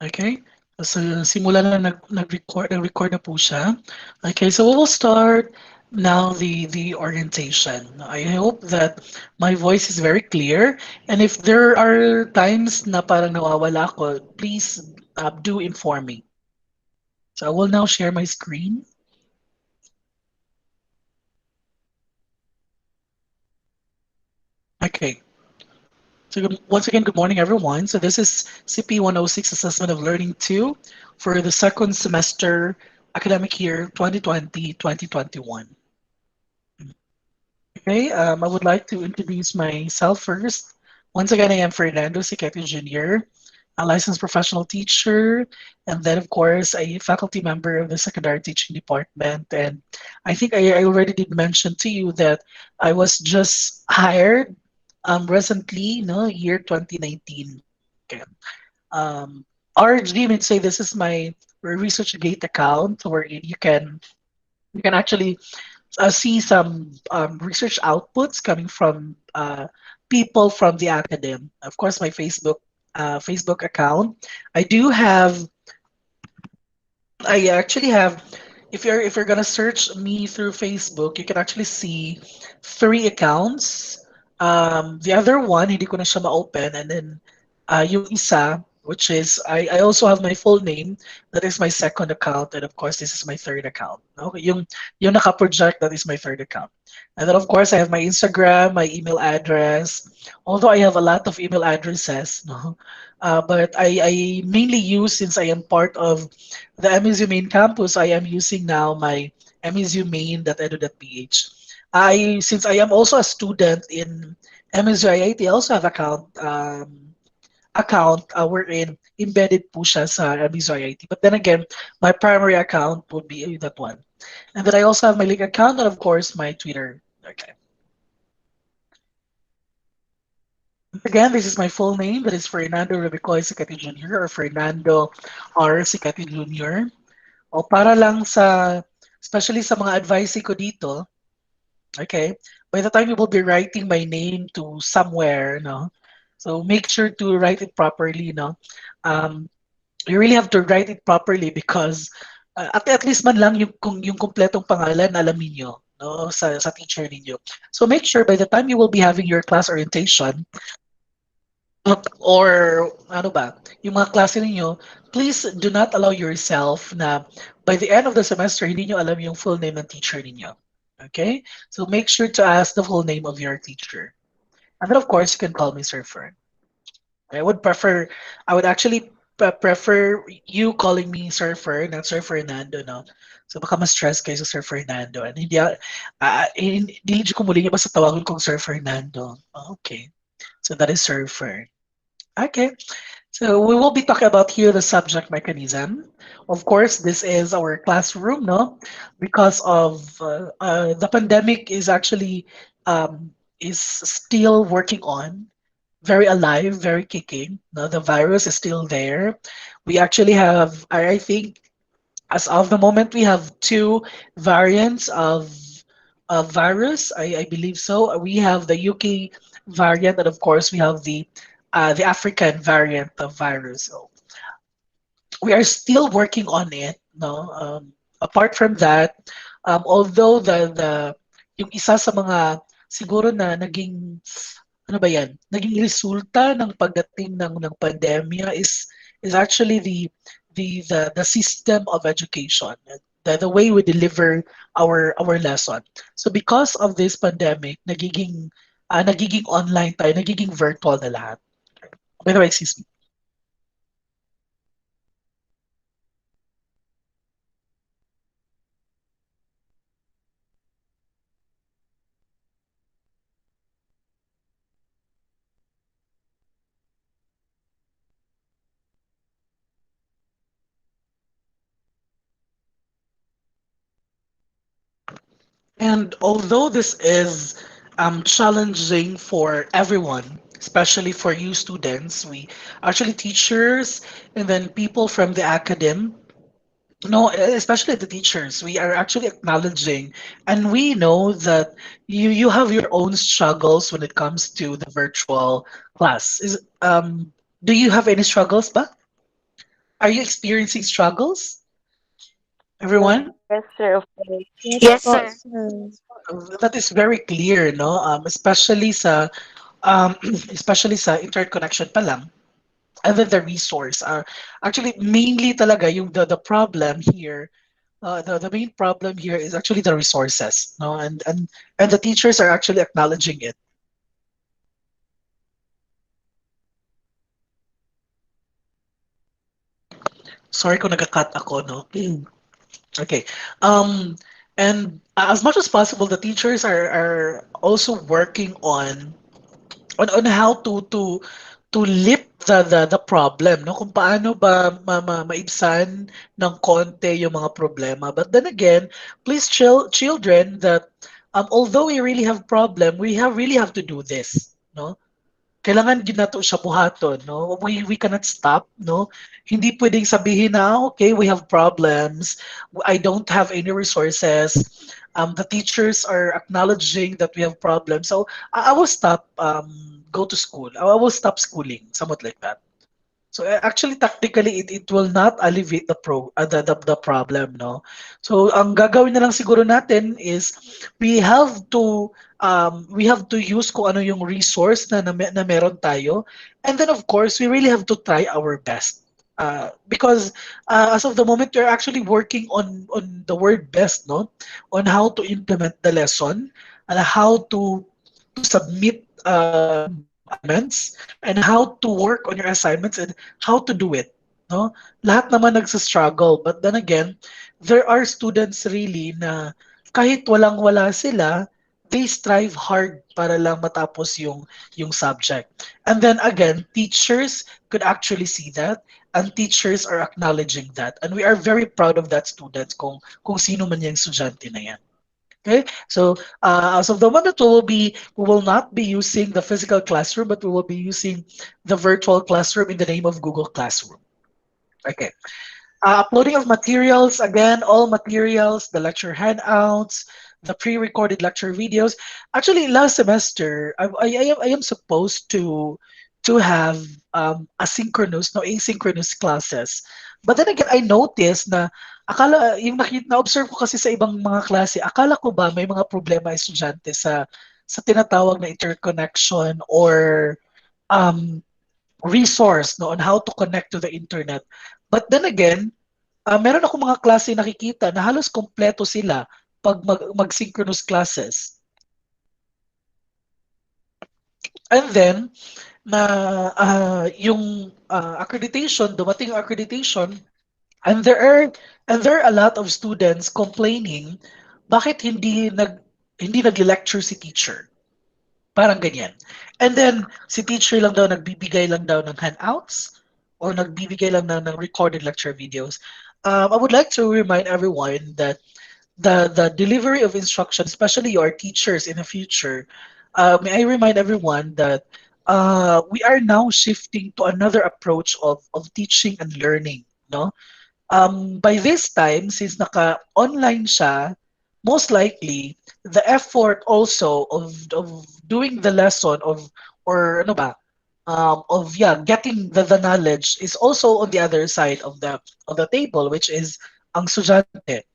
Okay? So, simula na nag-record na po siya. Okay, so we will start now the orientation. I hope that my voice is very clear. And if there are times na parang nawawala ako, please do inform me. So I will now share my screen. Okay. So once again, good morning, everyone. So this is CP106 Assessment of Learning 2 for the second semester academic year 2020-2021. Okay, I would like to introduce myself first. Once again, I am Fernando Siquete Jr., a licensed professional teacher, and then, of course, a faculty member of the secondary teaching department. And I think I already did mention to you that I was just hired recently, no, year 2019. Okay. Um, RG would say this is my ResearchGate account where you can actually see some research outputs coming from people from the academy. Of course, my Facebook account. I do have. I actually have. If you're gonna search me through Facebook, you can actually see three accounts. The other one hindi ko na siya ma-open, and then yung isa, which is I also have my full name. That is my second account, and of course this is my third account. Okay, yung naka-project, that is my third account. And then of course I have my Instagram, my email address. Although I have a lot of email addresses, no, but I mainly use, since I am part of the MSU main campus, I am using now my msumain.edu.ph. Since I am also a student in MSU IIT, I also have account wherein embedded po siya sa MSU IIT. But then again, my primary account would be that one. And then I also have my link account and of course my Twitter. Okay. Again, this is my full name. That is Fernando Rebecoy Sicati Jr. or Fernando R. Sicati Jr. O para lang sa, especially sa mga advice ko dito, okay, by the time you will be writing my name to somewhere, no, so make sure to write it properly, no. Um, you really have to write it properly because at least man lang yung kumpletong pangalan alam niyo, no, sa teacher ninyo. So make sure by the time you will be having your class orientation, or ano ba, yung mga klase ninyo, please do not allow yourself na by the end of the semester, hindi nyo alam yung full name ng teacher ninyo. Okay? So make sure to ask the full name of your teacher. And then of course, you can call me Sir Fern. I would prefer, I would actually prefer you calling me Sir Fern and Sir Fernando, no? So baka ma-stress kayo sa Sir Fernando. And hindi ko muli niya basta tawagan kong Sir Fernando. Okay. So that is Sir Fern. Okay. So we will be talking about here the subject mechanism. Of course, this is our classroom, no? Because of the pandemic is actually is still working on, very alive, very kicking. No, the virus is still there. We actually have, I think, as of the moment, we have two variants of virus. I believe so. We have the UK variant, and of course, we have the African variant of virus. So we are still working on it. No, apart from that, although the yung isa sa mga siguro na naging ano ba yan? Naging resulta ng pagdating ng pandemya is actually the system of education, the way we deliver our lesson. So because of this pandemic, nagiging online tayo, nagiging virtual na lahat. By the way, excuse me. And although this is challenging for everyone, especially for you students, we actually teachers and then people from the academy, no, especially the teachers, we are actually acknowledging, and we know that you have your own struggles when it comes to the virtual class. Do you have any struggles, ba? Are you experiencing struggles, everyone? Yes, sir, of course. Yes po, sir. That is very clear, no? Especially sa especially sa internet connection pa lang, and then the resource. Actually, mainly talaga yung the problem here. The main problem here is actually the resources, no? And the teachers are actually acknowledging it. Sorry kung nagka-cut ako, no? Okay. Um, and as much as possible, the teachers are also working on how to lip the problem, no? Kung paano ba maibsan ng konti yung mga problema. But then again, please children that although we really have problem, really have to do this, no? Kailangan din nato siya buhaton, no? We cannot stop, no? Hindi pwedeng sabihin na, okay, we have problems, I don't have any resources, the teachers are acknowledging that we have problems, so I will stop go to school, I will stop schooling, somewhat like that. So actually technically it will not alleviate the problem, no. So ang gagawin na lang siguro natin is we have to use kung ano yung resource na meron tayo, and then of course we really have to try our best. Because as of the moment we're actually working on the word best, no, on how to implement the lesson and how to submit assignments and how to work on your assignments and how to do it, no? Lahat naman nagsa-struggle, but then again, there are students really na kahit walang-wala sila, they strive hard para lang matapos yung subject. And then again, teachers could actually see that, and teachers are acknowledging that, and we are very proud of that student kung sino man yung estudyante na yan. Okay, so as of the moment, we will not be using the physical classroom, but we will be using the virtual classroom in the name of Google Classroom. Okay. Uploading of materials, again, all materials, the lecture handouts, the pre-recorded lecture videos. Actually, last semester, I am supposed to have asynchronous, no, asynchronous classes. But then again, I noticed na na-observe ko kasi sa ibang mga klase, akala ko ba may mga problema estudyante sa tinatawag na interconnection or um, resource, no, on how to connect to the internet. But then again, meron ako mga klase nakikita na halos kompleto sila pag mag-synchronous classes. And then, na yung accreditation, dumating yung accreditation, and there are a lot of students complaining bakit hindi nag-lecture si teacher. Parang ganyan. And then, si teacher lang daw nagbibigay lang daw ng handouts or nagbibigay lang ng recorded lecture videos. I would like to remind everyone that the delivery of instruction, especially your teachers in the future, may I remind everyone that we are now shifting to another approach of teaching and learning, no? By this time, since naka-online siya, most likely, the effort also of doing the lesson or ano ba, of yeah, getting the knowledge is also on the other side of the table, which is ang estudyante,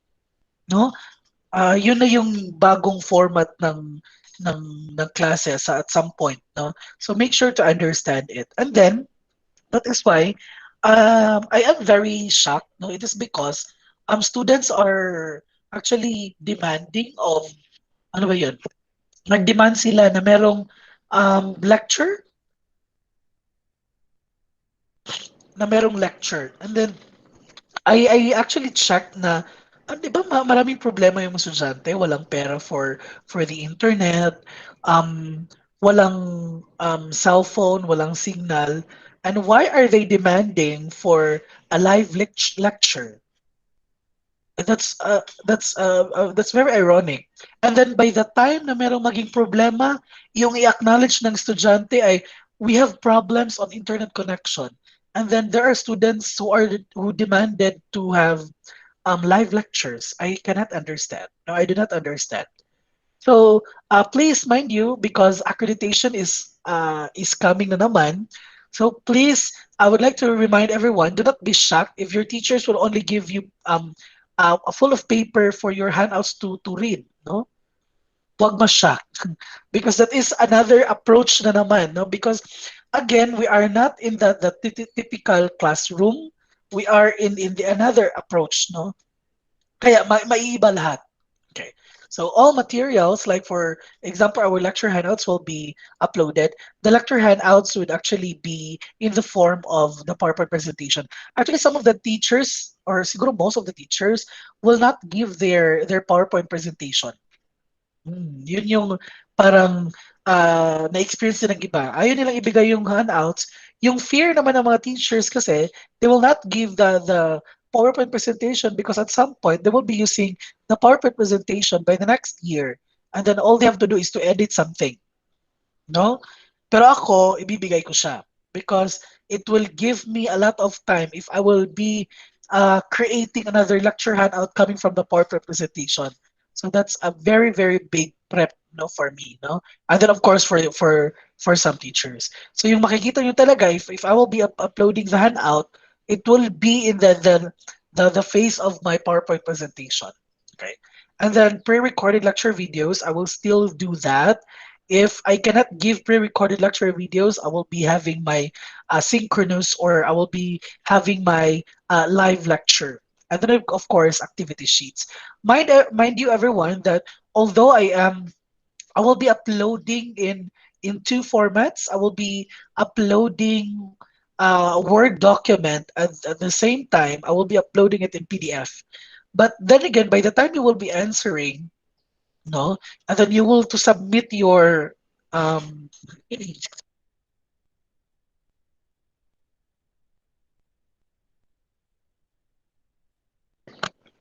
no? Yun na yung bagong format ng ng klase sa at some point, no? So make sure to understand it. And then that is why I am very shocked. No, it is because students are actually demanding of ano ba yun? Nag-demand sila na merong lecture, lecture. And then I actually checked na di ba maraming problema yung estudyante, walang pera for the internet, walang cellphone, walang signal. And why are they demanding for a live lecture? That's very ironic. And then by the time na merong maging problema, yung i-acknowledge ng estudyante ay we have problems on internet connection. And then there are students who demanded to have live lectures. I cannot understand. No, I do not understand. So please mind you, because accreditation is coming na naman. So please, I would like to remind everyone, do not be shocked if your teachers will only give you a full of paper for your handouts to read, no? Huwag ma-shock. Because that is another approach na naman, no? Because again, we are not in the typical classroom. We are in the another approach, no? Kaya maiiba lahat. Okay. So all materials, like for example, our lecture handouts will be uploaded. The lecture handouts would actually be in the form of the PowerPoint presentation. Actually, some of the teachers, or siguro most of the teachers, will not give their PowerPoint presentation. Yun yung parang na-experience din ng iba. Ayaw nilang ibigay yung handouts. Yung fear naman ng mga teachers kasi, they will not give the PowerPoint presentation because at some point, they will be using the PowerPoint presentation by the next year. And then all they have to do is to edit something. No? Pero ako, ibibigay ko siya because it will give me a lot of time if I will be creating another lecture handout coming from the PowerPoint presentation. So that's a very, very big prep, no, for me, no? And then of course for some teachers. So yung makikita nyo talaga, if I will be uploading the handout, it will be in the face of my PowerPoint presentation. Okay. And then pre-recorded lecture videos, I will still do that. If I cannot give pre-recorded lecture videos, I will be having my synchronous, or I will be having my live lecture. And then, of course, activity sheets. Mind you, everyone, that although I will be uploading in two formats. I will be uploading a Word document at the same time. I will be uploading it in PDF. But then again, by the time you will be answering, no, and then you will to submit your um,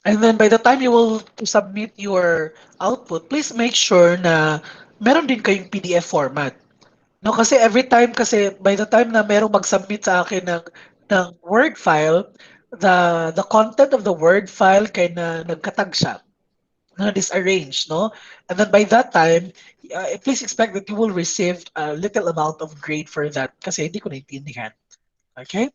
and then by the time you will to submit your output, please make sure na meron din kayong PDF format. No, kasi every time kasi by the time na merong mag-submit sa akin ng Word file, the content of the Word file kay na nagkatag siya, na disarranged, no? And then by that time, please expect that you will receive a little amount of grade for that kasi hindi ko naintindihan. Okay?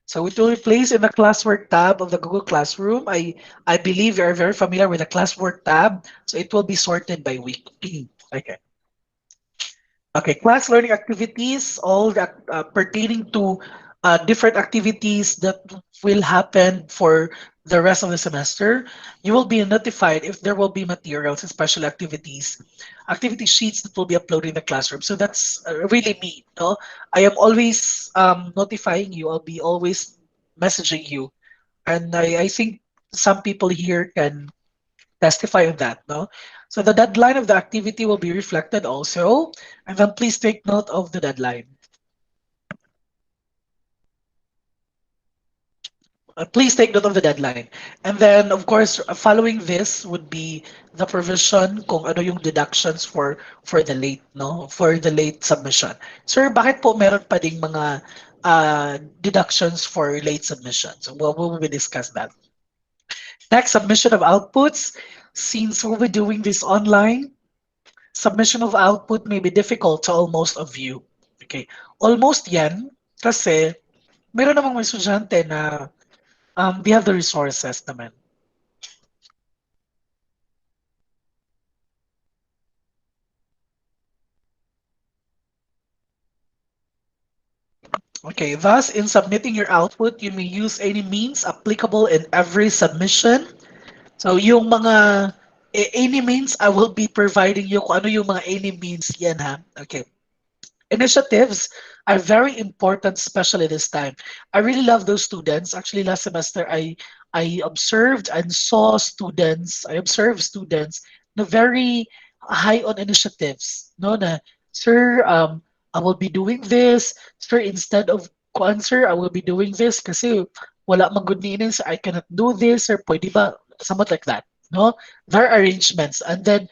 So it will be placed in the classwork tab of the Google Classroom. I believe you are very familiar with the classwork tab. So it will be sorted by week. Okay. Okay, class learning activities, all that pertaining to different activities that will happen for the rest of the semester. You will be notified if there will be materials and special activities, activity sheets that will be uploaded in the classroom. So that's really me. No, I am always notifying you. I'll be always messaging you, and I think some people here can testify on that, no? So the deadline of the activity will be reflected also, and then please take note of the deadline. Please take note of the deadline. And then, of course, following this would be the provision kung ano yung deductions for the late, no? For the late submission. Sir, bakit po meron pa ding mga deductions for late submissions? Well, we will discuss that. Next, submission of outputs. Since we'll be doing this online, submission of output may be difficult to almost of you. Okay. Almost yan kasi meron namang mga estudyante na they have the resources naman. Okay, thus in submitting your output, you may use any means applicable in every submission. So yung mga any means, I will be providing you kung ano yung mga any means yan ha. Okay. Initiatives are very important, especially this time. I really love those students. Actually, last semester, I observed and saw students. I observed students na very high on initiatives. No, na sir, I will be doing this. Sir, instead of kuan sir, I will be doing this kasi wala man good meaning, sir, I cannot do this, or pwede ba? Somewhat like that. No, their arrangements, and then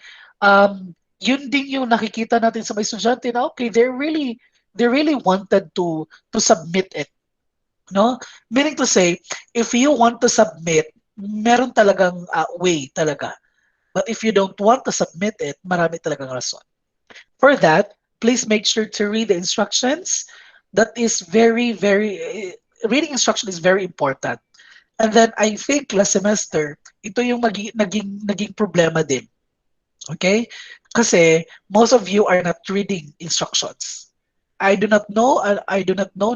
yun din yung nakikita natin sa mga estudyante na okay, they really wanted to submit it, no? Meaning to say, if you want to submit, meron talagang way talaga. But if you don't want to submit it, marami talagang rason. For that, please make sure to read the instructions. That is reading instruction is very important. And then I think last semester, ito yung naging problema din. Okay? Kasi most of you are not reading instructions. I do not know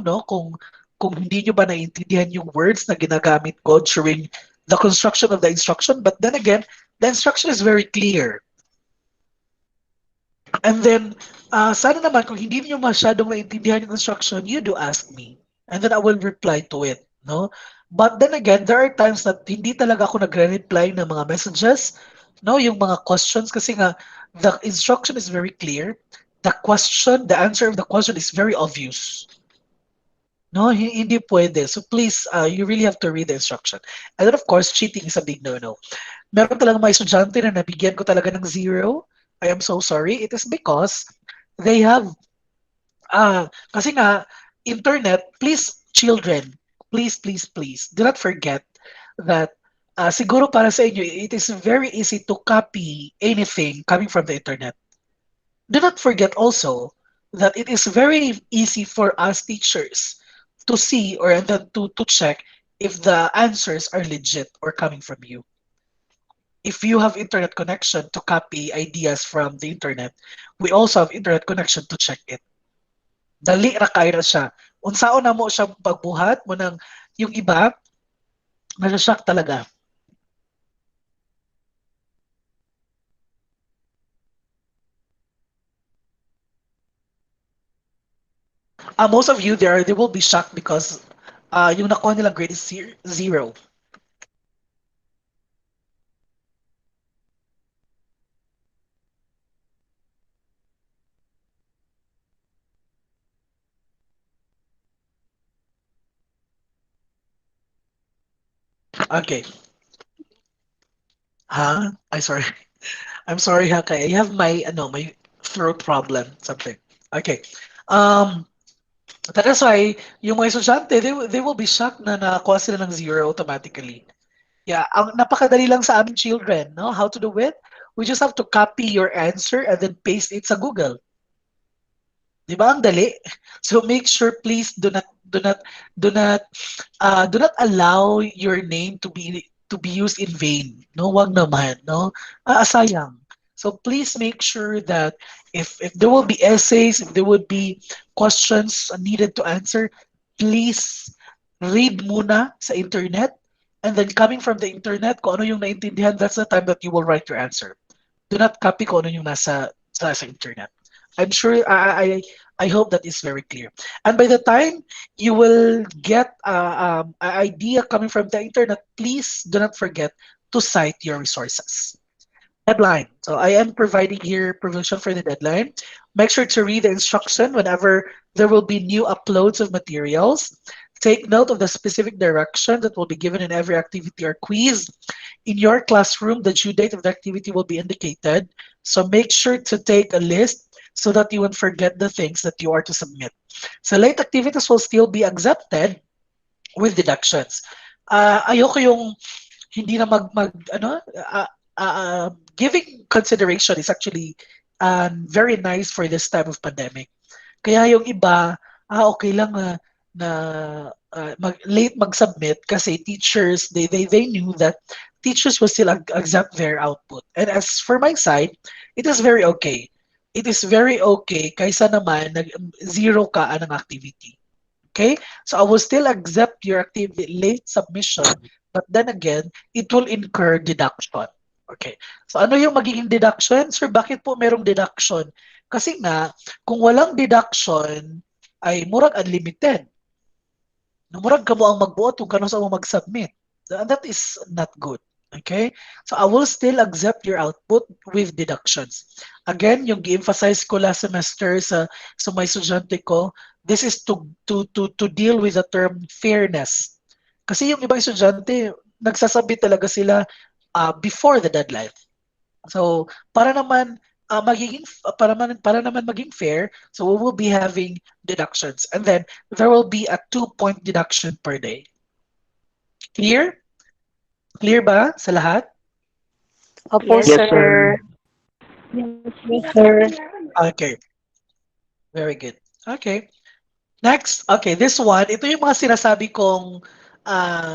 no kung hindi nyo ba naiintindihan yung words na ginagamit ko during the construction of the instruction, but then again, the instruction is very clear. And then, sana naman kung hindi niyo masyadong naiintindihan yung instruction, you do ask me. And then I will reply to it, no? But then again, there are times that hindi talaga ako nagre-reply ng mga messages, no? Yung mga questions kasi nga, the instruction is very clear. The answer of the question is very obvious. No, hindi pwede. So please, you really have to read the instruction. And then of course, cheating is a big no-no. Meron talaga mga estudyante na nabigyan ko talaga ng zero. I am so sorry. It is because they have, kasi nga, internet, please, children, please, do not forget that siguro para sa inyo, it is very easy to copy anything coming from the internet. Do not forget also that it is very easy for us teachers to see or then to check if the answers are legit or coming from you. If you have internet connection to copy ideas from the internet, we also have internet connection to check it. Dali ra kay ra siya. Unsaon na mo siya pagbuhat mo ng yung iba, nasa-shock talaga. Most of you there, they will be shocked because yung nakuha nilang grade is zero. Okay. Huh? I sorry. I'm sorry, ha, kay I have my my throat problem, something. Okay. Um, that is why yung mga estudyante, they will be shocked na nakakuha sila ng zero automatically. Yeah, ang napakadali lang sa aming children, no? How to do it? We just have to copy your answer and then paste it sa Google. Di ba? Ang dali. So make sure please do not allow your name to be used in vain. No, wag naman, no? Sayang. So please make sure that if there will be essays, if there would be questions needed to answer, please read muna sa internet, and then coming from the internet, kung ano yung naintindihan, that's the time that you will write your answer. Do not copy kung ano yung sa internet. I'm sure I hope that is very clear. And by the time you will get an idea coming from the internet, please do not forget to cite your resources. Deadline. So I am providing here provision for the deadline. Make sure to read the instruction whenever there will be new uploads of materials. Take note of the specific direction that will be given in every activity or quiz. In your classroom, the due date of the activity will be indicated. So make sure to take a list so that you won't forget the things that you are to submit. So late activities will still be accepted with deductions. Ayoko yung hindi na giving consideration is actually very nice for this time of pandemic. Kaya yung iba, okay lang na late mag-submit kasi teachers, they knew that teachers will still accept their output. And as for my side, it is very okay. It is very okay kaysa naman zero ka ng activity. Okay? So I will still accept your activity late submission, but then again, it will incur deduction. Okay. So ano yung magiging deduction? Sir, bakit po merong deduction? Kasi nga, kung walang deduction, ay murag unlimited. Murag ka mo ang magbuot kung kano sa mo mag-submit. That is not good. Okay? So I will still accept your output with deductions. Again, yung gi-emphasize ko last semester sa mga estudyante ko, this is to deal with the term fairness. Kasi yung ibang estudyante, nagsasabit talaga sila before the deadline. So, para naman maging fair, so we will be having deductions. And then there will be a 2-point deduction per day. Clear? Clear ba sa lahat? Opo, Yes, Yes, sir. sir. sir. Yes, sir. Okay. Very good. Okay. Next, okay, this one, ito yung mga sinasabi kong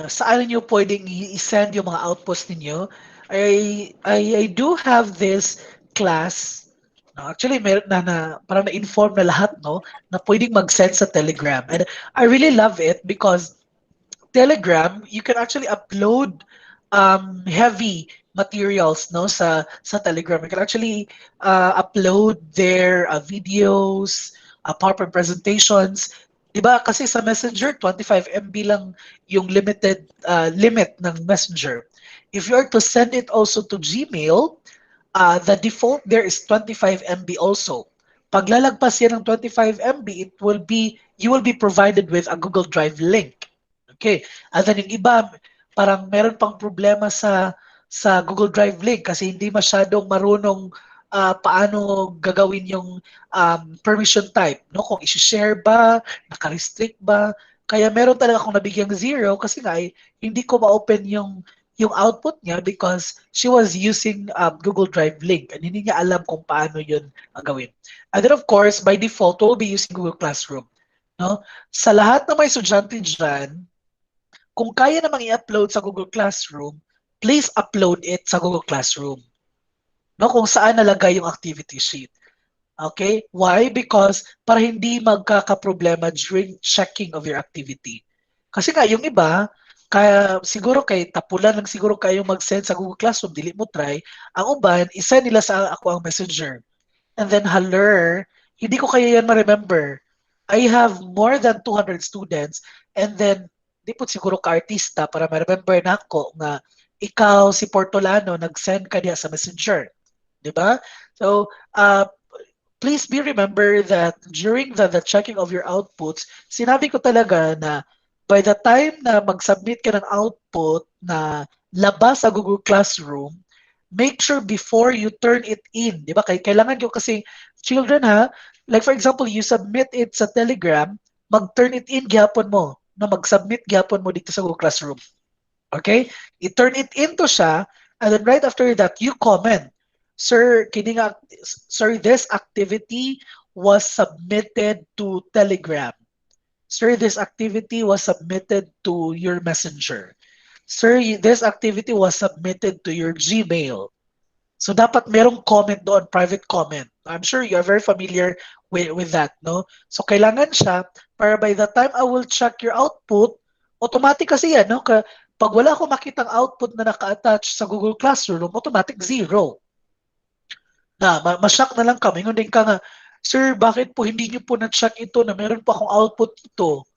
saan niyo pwedeng i-send yung mga outposts ninyo. I do have this class. No, actually, meron na parang na-inform na lahat, no, na pwedeng mag-send sa Telegram. And I really love it because Telegram, you can actually upload heavy materials no sa Telegram. You can actually upload their videos, PowerPoint presentations. 'Di ba? Kasi sa Messenger 25 MB lang yung limit ng Messenger. If you are to send it also to Gmail, the default there is 25 MB also. Paglalagpas yan ng 25 MB, you will be provided with a Google Drive link. Okay. At then yung iba, parang meron pang problema sa Google Drive link kasi hindi masyadong marunong paano gagawin yung permission type. No? Kung isi-share ba, naka-restrict ba. Kaya meron talaga akong nabigyang zero kasi nga hindi ko ma-open yung output niya because she was using Google Drive link and hindi niya alam kung paano yun gawin. And then of course, by default, we'll be using Google Classroom. No? Sa lahat ng mga estudyante dyan, kung kaya namang i-upload sa Google Classroom, please upload it sa Google Classroom. No? Kung saan nalagay yung activity sheet. Okay? Why? Because para hindi magkakaproblema during checking of your activity. Kasi nga, yung iba, kaya siguro kay tapulan lang siguro kayo mag-send sa Google Classroom, dili mo try. Ang uban, isa nila sa ako ang messenger. And then haler, hindi ko kaya yan ma-remember. I have more than 200 students and then di po siguro ka-artista para ma-remember na ako nga ikaw si Portolano nag-send ka niya sa messenger. Di ba? So, please be remember that during the checking of your outputs, sinabi ko talaga na by the time na mag-submit ka ng output na labas sa Google Classroom, make sure before you turn it in, di ba? Kailangan yung kasi children ha, like for example, you submit it sa Telegram, mag-turn it in gihapon mo, na mag-submit gihapon mo dito sa Google Classroom. Okay? I-turn it into siya, and then right after that, you comment. Sir, sir, this activity was submitted to Telegram. Sir, this activity was submitted to your messenger. Sir, this activity was submitted to your Gmail. So dapat merong comment doon, private comment. I'm sure you are very familiar with that, no? So kailangan siya para by the time I will check your output, automatic kasi yan, no? Pag wala akong makitang output na naka-attach sa Google Classroom, automatic zero. Ma-shock na lang kami. Ngunit ka nga, Sir, bakit po hindi niyo po na-check ito na meron pa akong output ito?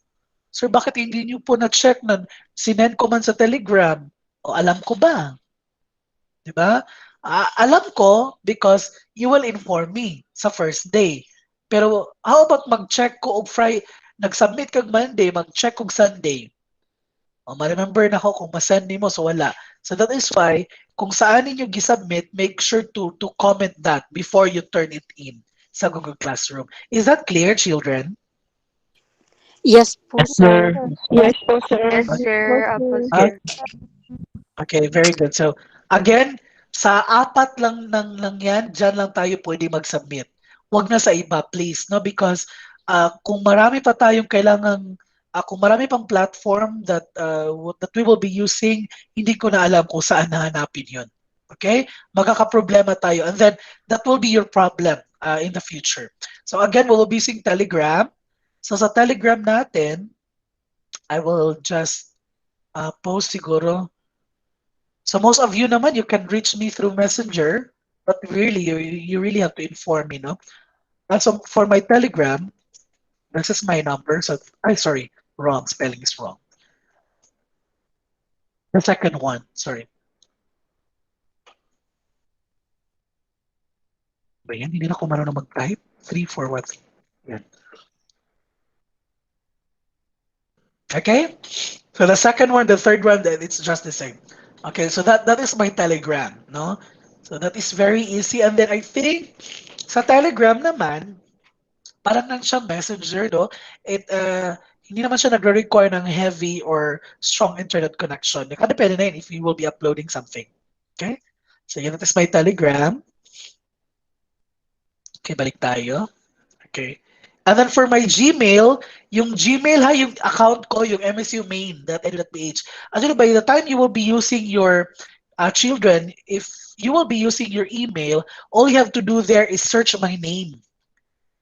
Sir, bakit hindi niyo po na-check na sinend ko man sa Telegram? O alam ko ba? Di ba? Alam ko because you will inform me sa first day. Pero how about mag-check ko og Friday, nag-submit kag Monday, mag-check og Sunday. O ma-remember na ko kung ma-send nimo so wala. So that is why kung saan ninyo gi-submit, make sure to comment that before you turn it in sa Google Classroom. Is that clear, children? Yes po, sir. Yes po, sir. Yes, sir. Apo, Ah, sir. Okay, very good. So, again, sa apat lang yan, dyan lang tayo pwede mag-submit. Huwag na sa iba, please, no? Because kung marami pa tayong kung marami pang platform that we will be using, hindi ko na alam kung saan nahanapin yun. Okay? Magkakaproblema tayo. And then, that will be your problem in the future. So again, we will be using Telegram. So sa Telegram natin, I will just post siguro. So most of you naman, you can reach me through Messenger, but really, you really have to inform me, no? And so for my Telegram, this is my number. So, sorry, wrong, spelling is wrong. The second one, sorry. Ba yan? Hindi na ako marunong mag-type. 341. Yan. Okay? So the second one, the third one, it's just the same. Okay, so that is my Telegram, no? So that is very easy. And then I think sa Telegram naman, parang lang siyang messenger, no? Hindi naman siya nagre-require ng heavy or strong internet connection. Nakadepende na yun if you will be uploading something. Okay? So yun, that is my Telegram. Okay, balik tayo. Okay. And then for my Gmail, yung Gmail ha, yung account ko, yung msumain.edu.ph. Actually, by the time you will be using your children, if you will be using your email, all you have to do there is search my name.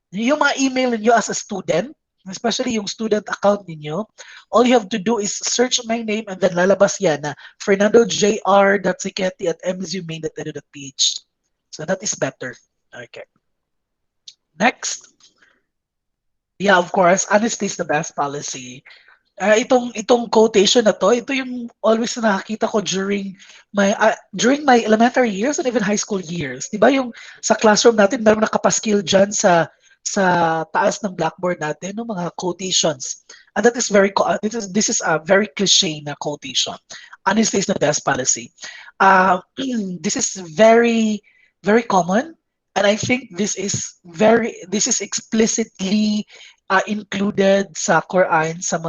Yung mga email ninyo as a student, especially yung student account ninyo, all you have to do is search my name and then lalabas yan na fernandojr.siquete@msumain.edu.ph. So that is better. Okay. Next. Yeah, of course, honesty is the best policy. Itong quotation na to, ito yung always na nakakita ko during my elementary years and even high school years. 'Di ba yung sa classroom natin meron nakapaskil diyan sa taas ng blackboard natin ng mga quotations. And that is this is a very cliche na quotation. Honesty is the best policy. This is very common, and I think this is explicitly included sa Quran sa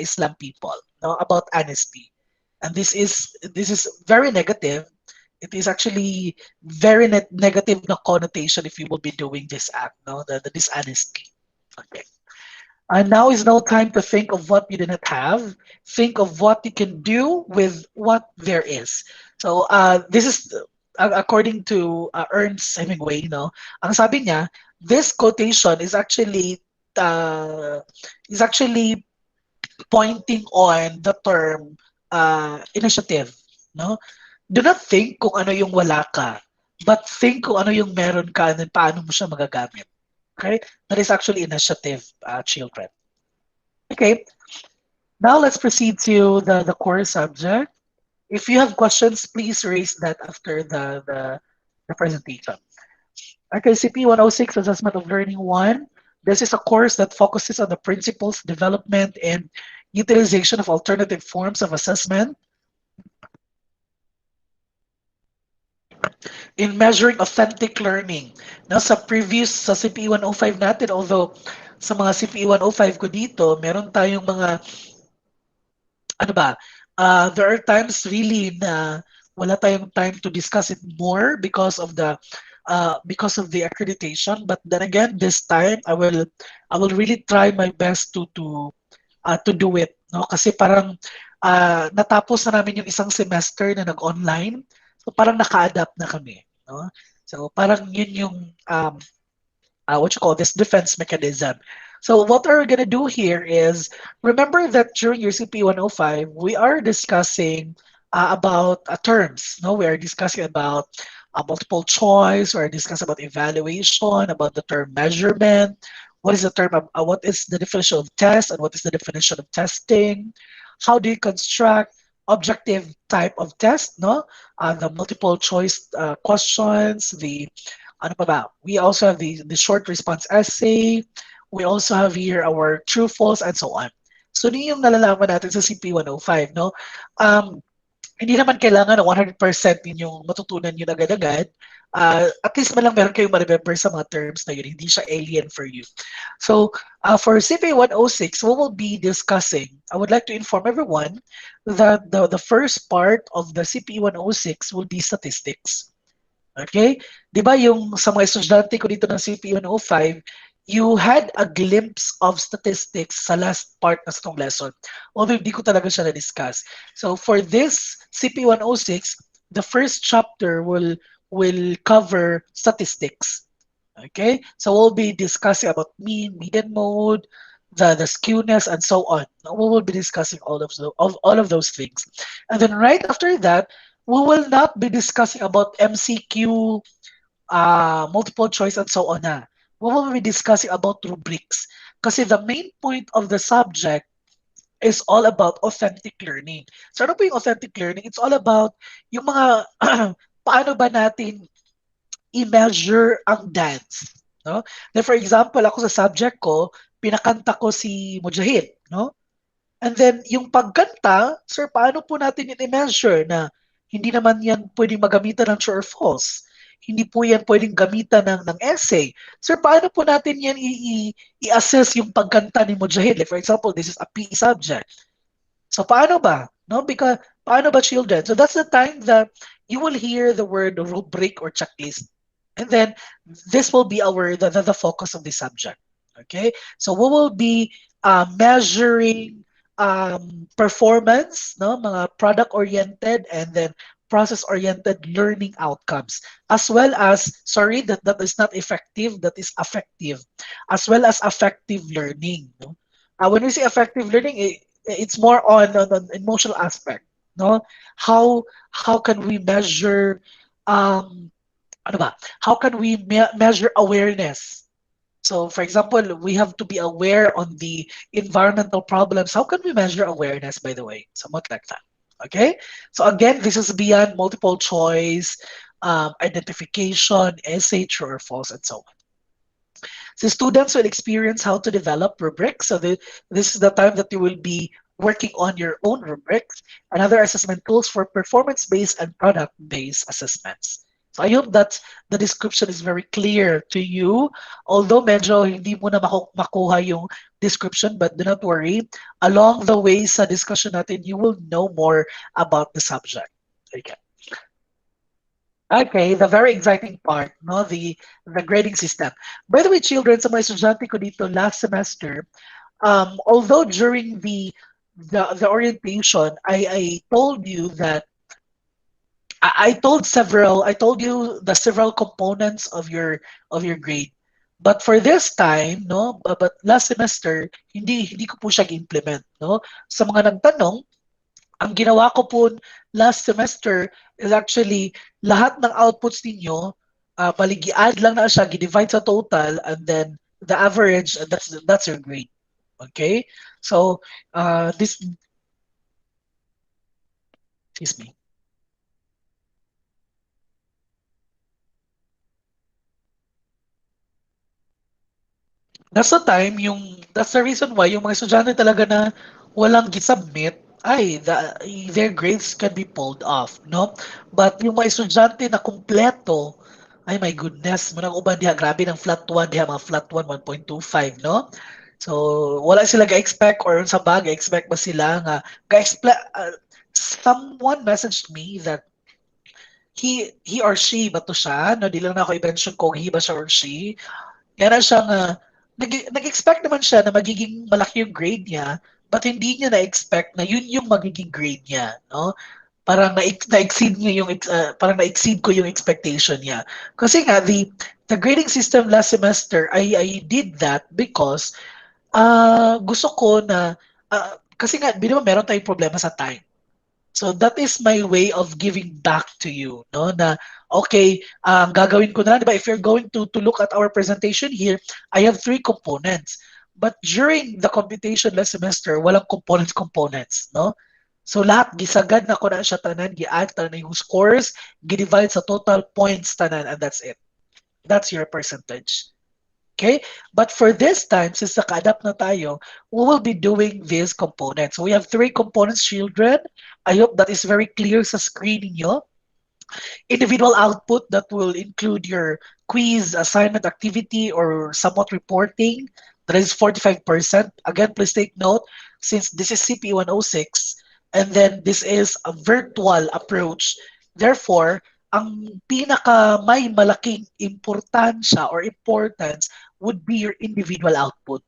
Islam people, no, about honesty. And this is very negative. It is actually very negative na connotation if you will be doing this act, no, the dishonesty. Okay. And now is no time to think of what you didn't have. Think of what you can do with what there is. So this is according to Ernst Hemingway, no. Ang sabi niya, this quotation uh, is actually pointing on the term initiative, no. Do not think kung ano yung wala ka, but think kung ano yung meron ka and then paano mo siya magagamit. Okay? That is actually initiative, children. Okay, now let's proceed to the core subject. If you have questions, please raise that after the presentation. Okay, CP106 Assessment of Learning 1. This is a course that focuses on the principles, development, and utilization of alternative forms of assessment in measuring authentic learning. Now, sa CPE105 natin, although sa mga CPE105 ko dito, meron tayong mga ano ba, there are times really na wala tayong time to discuss it more because of the accreditation. But then again, this time I will really try my best to do it, no? Kasi parang natapos na namin yung isang semester na nag-online. So parang naka-adapt na kami, no? So parang yun yung what you call this defense mechanism. So what we're gonna do here is remember that during your CP 105 we are discussing about terms. No, we are discussing about multiple choice. We are discussing about evaluation, about the term measurement. What is the term? What is the definition of test, and what is the definition of testing? How do you construct objective type of test? No, the multiple choice questions, the ano pa ba? We also have the short response essay. We also have here our true, false, and so on. So, yun yung nalalaman natin sa CP105, no? Um, Hindi naman kailangan na 100% yun yung matutunan yun agad-agad. At least man lang meron kayong ma-remember sa mga terms na yun. Hindi siya alien for you. So, for CP106, we will be discussing, I would like to inform everyone that the first part of the CP106 will be statistics. Okay? 'Di ba yung sa mga estudyante ko dito ng CP105, you had a glimpse of statistics sa last part na sa tong lesson. Although hindi ko talaga siya na-discuss. So for this CP106, the first chapter will cover statistics. Okay? So we'll be discussing about mean, median mode, the skewness, and so on. We will be discussing all of those things. And then right after that, we will not be discussing about MCQ, multiple choice, and so on na. We will be discussing about rubrics. Kasi the main point of the subject is all about authentic learning. So ano po yung authentic learning? It's all about yung mga paano ba natin i-measure ang dance. No? Then for example, ako sa subject ko, pinakanta ko si Mujahid. No? And then, yung pagkanta, sir, paano po natin yun i-measure na hindi naman yan pwedeng magamitan ng true or false? Hindi po yan pwedeng gamitan ng essay. Sir, paano po natin yan i-assess yung pagkanta ni Mujahid? Like for example, this is a PE subject. So paano ba? No? Because paano ba children? So that's the time that you will hear the word rubric or checklist. And then this will be the focus of the subject. Okay, so we will be measuring performance, no, mga product-oriented and then process-oriented learning outcomes, as well as, sorry, that is not effective, that is affective, as well as affective learning. No? When we say affective learning, it's more on emotional aspect. No, how can we measure ano ba? How can we measure awareness? So, for example, we have to be aware on the environmental problems. How can we measure awareness, by the way? Somewhat like that. Okay? So, again, this is beyond multiple choice, identification, essay, true or false, and so on. So, students will experience how to develop rubrics. So, this is the time that you will be working on your own rubrics and other assessment tools for performance based and product based assessments. So I hope that the description is very clear to you. Although medyo hindi mo na makuha yung description, but do not worry. Along the way sa discussion natin, you will know more about the subject. Okay. Okay, the very exciting part, no, the grading system. By the way, children, sa mga estudyante ko dito last semester, although during the orientation, I told you that I told you the several components of your grade. But for this time, no, but last semester, hindi ko po siya implement, no. Sa mga nagtanong, ang ginawa ko po last semester is actually lahat ng outputs ninyo, bali add lang na siya, gi-divide sa total, and then the average, that's your grade. Okay? So, this, excuse me. That's the time, that's the reason why yung mga estudyante talaga na walang gisubmit, their grades can be pulled off, no? But yung mga estudyante na kumpleto, ay my goodness, munang uban diha, grabe ng flat 1, diha mga flat 1, 1.25, no? So, wala sila ga-expect or sa bag, expect ba sila nga, someone messaged me that he or she ba to siya, no? Di lang na ako i-mention kung he ba siya or she, kaya na siya nga, nag-expect naman siya na magiging malaki yung grade niya, but hindi niya na-expect na yun yung magiging grade niya, no? Parang na-exceed niya yung, parang na-exceed ko yung expectation niya. Kasi nga, the grading system last semester, I did that because gusto ko na, kasi nga, di ba meron tayong problema sa time. So that is my way of giving back to you, no? Na okay, gagawin ko na, 'di ba? If you're going to look at our presentation here, I have three components. But during the computation last semester, walang components, no? So lahat gisagad na ko na siya tanan, gi-add tanan yung scores, gi-divide sa total points tanan, and that's it. That's your percentage. Okay? But for this time, since naka-adapt na tayo, we will be doing these components. So we have three components, children. I hope that is very clear sa screen ninyo. Individual output that will include your quiz, assignment activity, or somewhat reporting. That is 45%. Again, please take note, since this is CPE106, and then this is a virtual approach. Therefore, ang pinaka may malaking importansya or importance would be your individual output.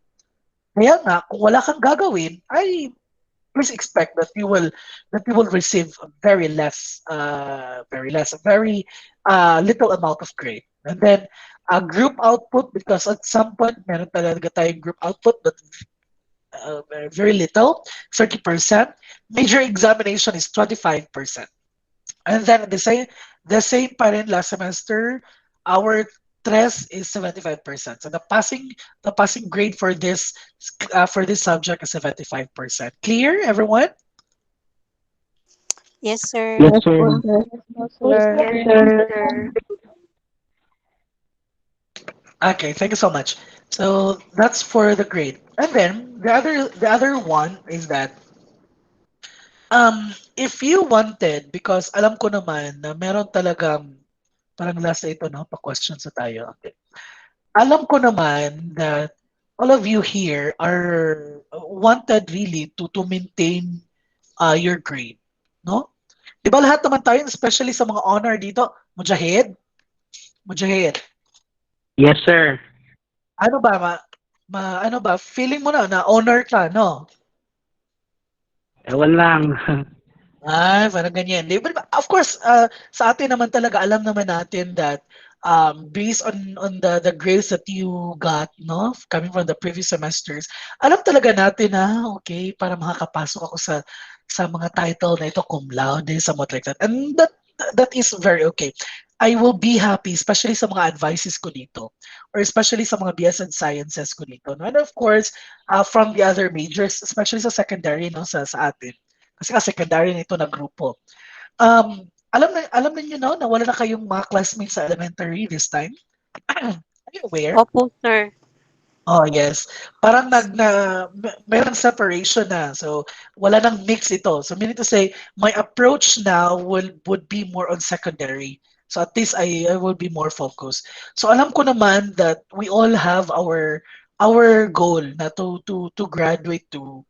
Kaya nga, kung wala kang gagawin, ay please expect that you will receive a very little amount of grade. And then group output, because at some point meron talaga tayong group output, but very little, 30%. Major examination is 25%. And then the same pa rin last semester, our tres is 75%. So the passing grade for this subject is 75%. Clear, everyone? Yes, sir. Yes, sir. Sir. Yes, sir. Okay, thank you so much. So that's for the grade. And then the other one is that if you wanted, because alam ko naman na meron talagang parang last na ito, no? Pa-questions na tayo. Okay. Alam ko naman that all of you here are wanted really to maintain your grade, no? 'Di ba lahat naman tayo, especially sa mga honor dito, mujahid, mujahid. Yes, sir. Ano ba ano ba, feeling mo na honor ka, no? Ewan lang. Ay, parang ganyan. Di ba? Of course, sa atin naman talaga, alam naman natin that based on the grades that you got, no, coming from the previous semesters, alam talaga natin na, okay, para makakapasok ako sa mga title na ito, cum laude, somewhat like that. And that is very okay. I will be happy, especially sa mga advices ko dito, or especially sa mga BS and Sciences ko dito. No? And of course, from the other majors, especially sa secondary, no, sa atin. Kasi nga secondary nito na grupo. Alam niyo no, na wala na kayong mga classmates sa elementary this time? Are you aware? Opo, sir. Oh, yes. Parang mayroong separation na. So, wala nang mix ito. So, meaning to say, my approach now would be more on secondary. So, at least I will be more focused. So, alam ko naman that we all have our goal na to graduate to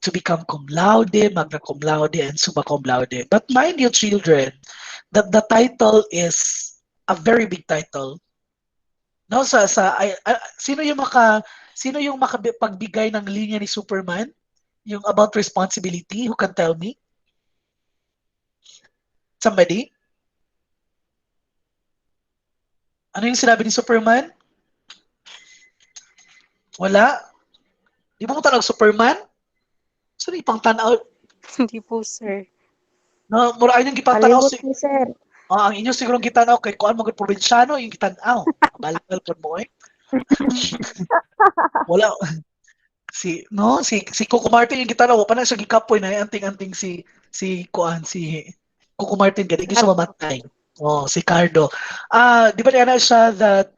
become cum laude, magna cum laude, and summa cum laude. But mind you, children, that the title is a very big title. No, sino yung makapagbigay ng linya ni Superman? Yung about responsibility, who can tell me? Somebody? Ano yung sinabi ni Superman? Wala. Di mo tanong Superman? Sino ipang tanaw? Hindi po, sir. No, mura ayun yung gipang tanaw Kalimot ni sir. ang inyo siguro gitanaw kay kuan mo gid probinsyano yung gitanaw. Balik pod mo eh. Wala si Coco Martin yung gitara wa pa na siya gikapoy na anting-anting si kuan si Coco Martin gani gyud siya Cardo. mamatay. Oh, si Cardo. Di ba na siya that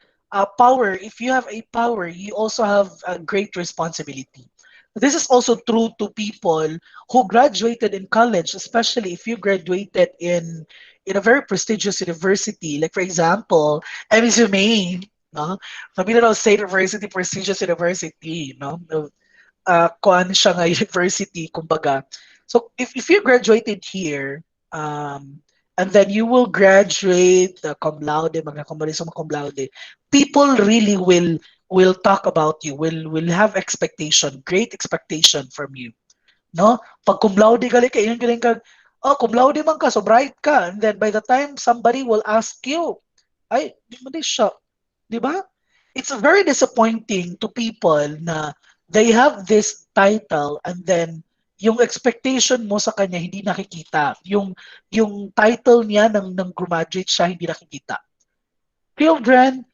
power, if you have a power, you also have a great responsibility. This is also true to people who graduated in college, especially if you graduated in a very prestigious university. Like for example, MSUMA, no? Sabi na State University, prestigious university, no? Kuan siya nga university, kumbaga. So if you graduated here, and then you will graduate cum laude, magna cum laude, summa cum laude, people really will talk about you, will have expectation, great expectation from you. No? Pag cum laude gali ka, yun galing ka, oh, cum laude man ka, so bright ka. And then by the time somebody will ask you, ay, di mo di siya. Di ba? It's very disappointing to people na they have this title and then yung expectation mo sa kanya hindi nakikita. Yung title niya ng graduate siya hindi nakikita. Children,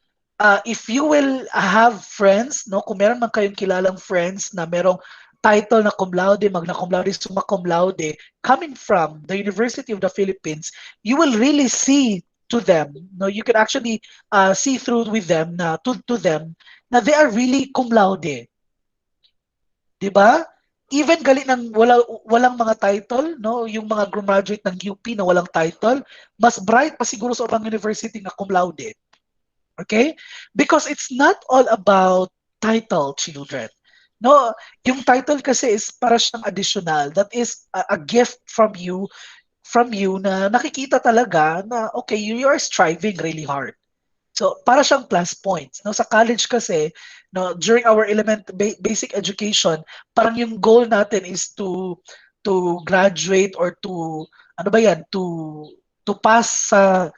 if you will have friends, no, kung meron man kayong kilalang friends na merong title na cum laude, magna cum laude, summa cum laude, coming from the University of the Philippines, you will really see to them, no, you can actually see through with them na to them na they are really cum laude, 'di ba? Even gali ng walang mga title, no, yung mga graduate ng UP na walang title, mas bright pa siguro sa ibang university nga cum laude. Okay? Because it's not all about title, children. No, yung title kasi is para siyang additional. That is a gift from you na nakikita talaga na okay, you are striving really hard. So, para siyang plus points. No, sa college kasi, no, during our basic education, parang yung goal natin is to graduate or to ano ba yan, to pass sa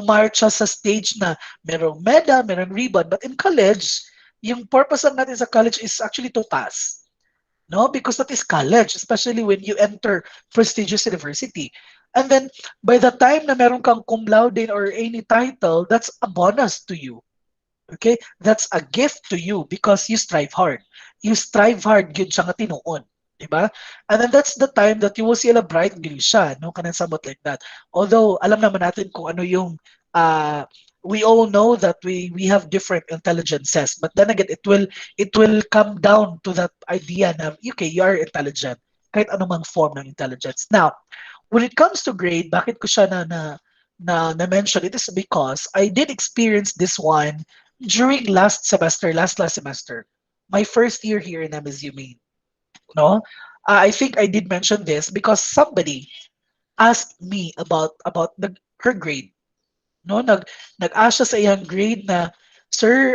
march sa stage na merong medal, merong ribbon. But in college, yung purpose lang natin sa college is actually to pass. No, because that is college, especially when you enter prestigious university. And then, by the time na meron kang cum laude or any title, that's a bonus to you. Okay? That's a gift to you because you strive hard. You strive hard, yun siya nga tinuon. Diba? And then that's the time that you will see a bright green siya, no? Kanang somewhat like that. Although, alam naman natin kung ano yung, we all know that we have different intelligences. But then again, it will come down to that idea na, okay, you are intelligent. Kahit anumang form ng intelligence. Now, when it comes to grade, bakit ko siya na mention it is because I did experience this one during last semester, my first year here in MSU Maine. No, I think I did mention this because somebody asked me about her grade. No, nag-ask siya sa iyang grade na, sir,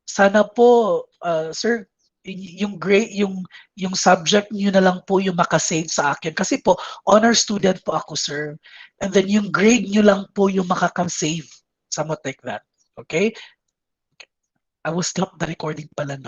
sana po, sir, yung grade, yung subject niyo na lang po yung makasave sa akin. Kasi po, honor student po ako, sir. And then yung grade niyo lang po yung makakam-save. Somewhat like that. Okay? I will stop the recording pala, no?